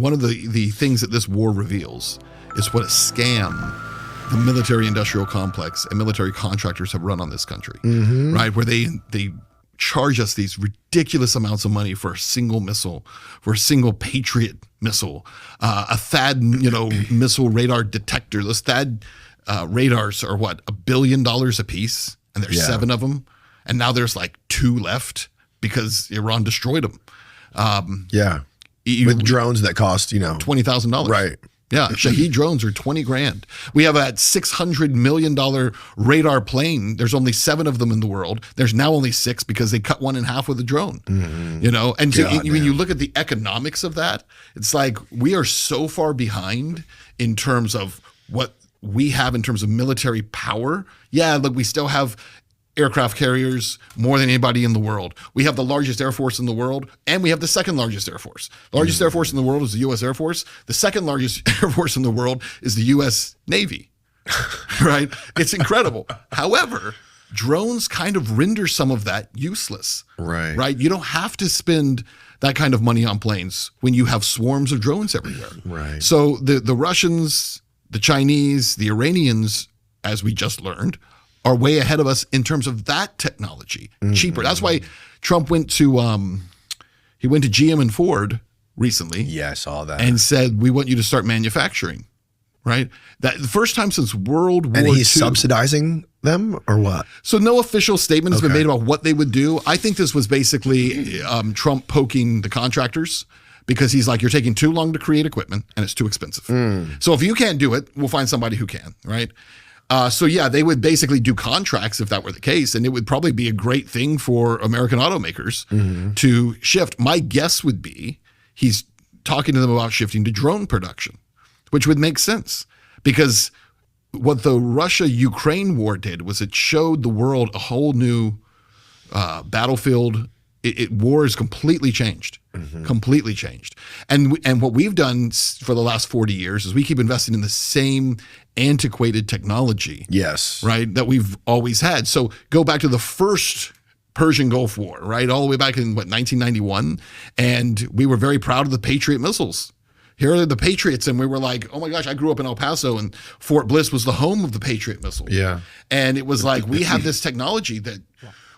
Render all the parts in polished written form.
one of the things that this war reveals is what a scam the military-industrial complex and military contractors have run on this country, right? Where they charge us these ridiculous amounts of money for a single missile, for a single Patriot missile, a THAAD, missile radar detector. Those THAAD radars are what, $1 billion a piece, and there's 7 of them, and now there's like 2 left because Iran destroyed them. With drones that cost $20,000, right? Yeah, Shahed drones are $20,000. We have a $600 million radar plane. There's only 7 of them in the world. There's now only 6 because they cut one in half with a drone. And when you look at the economics of that, it's like we are so far behind in terms of what we have in terms of military power. Yeah, look, we still have aircraft carriers more than anybody in the world. We have the largest Air Force in the world, and we have the second largest Air Force. The largest Air Force in the world is the U.S. Air Force. The second largest Air Force in the world is the U.S. Navy, right? It's incredible. However, drones kind of render some of that useless, right? You don't have to spend that kind of money on planes when you have swarms of drones everywhere. Right. So the Russians, the Chinese, the Iranians, as we just learned, are way ahead of us in terms of that technology, cheaper. That's why Trump went to GM and Ford recently. Yeah, I saw that. And said, we want you to start manufacturing, right? That the first time since World War II. And he's subsidizing them or what? So no official statement has been made about what they would do. I think this was basically Trump poking the contractors because he's like, you're taking too long to create equipment and it's too expensive. So if you can't do it, we'll find somebody who can, right? So yeah, they would basically do contracts if that were the case, and it would probably be a great thing for American automakers to shift. My guess would be he's talking to them about shifting to drone production, which would make sense because what the Russia-Ukraine war did was it showed the world a whole new battlefield. War is completely changed, completely changed. And what we've done for the last 40 years is we keep investing in the same antiquated technology. Yes. Right, that we've always had. So go back to the first Persian Gulf War, right? All the way back in 1991. And we were very proud of the Patriot missiles. Here are the Patriots. And we were like, oh my gosh, I grew up in El Paso and Fort Bliss was the home of the Patriot missile. Yeah. And it was like, we have this technology that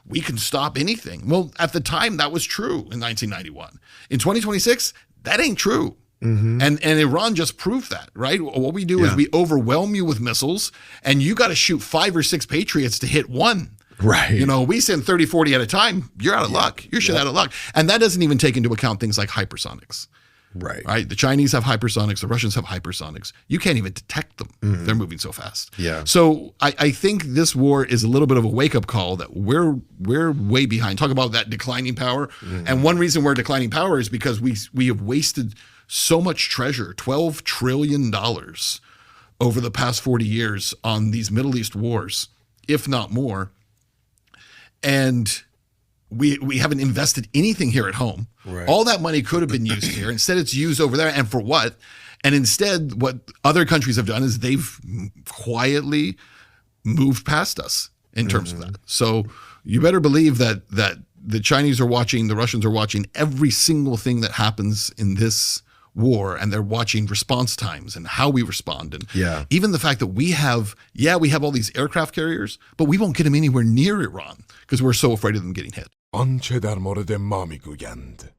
we can stop anything. Well, at the time, that was true in 1991. In 2026, that ain't true. And Iran just proved that, right? What we do is we overwhelm you with missiles, and you got to shoot 5 or 6 Patriots to hit one. Right. We send 30, 40 at a time. You're out of luck. You're shit out of luck. And that doesn't even take into account things like hypersonics. Right. The Chinese have hypersonics. The Russians have hypersonics. You can't even detect them. They're moving so fast. Yeah. So I think this war is a little bit of a wake-up call that we're way behind. Talk about that declining power. And one reason we're declining power is because we have wasted so much treasure, $12 trillion over the past 40 years on these Middle East wars, if not more. And we haven't invested anything here at home. Right. All that money could have been used here. Instead, it's used over there. And for what? And instead, what other countries have done is they've quietly moved past us in terms of that. So you better believe that the Chinese are watching, the Russians are watching every single thing that happens in this war, and they're watching response times and how we respond. And even the fact that we have all these aircraft carriers, but we won't get them anywhere near Iran because we're so afraid of them getting hit. آنچه در مورد ما میگویند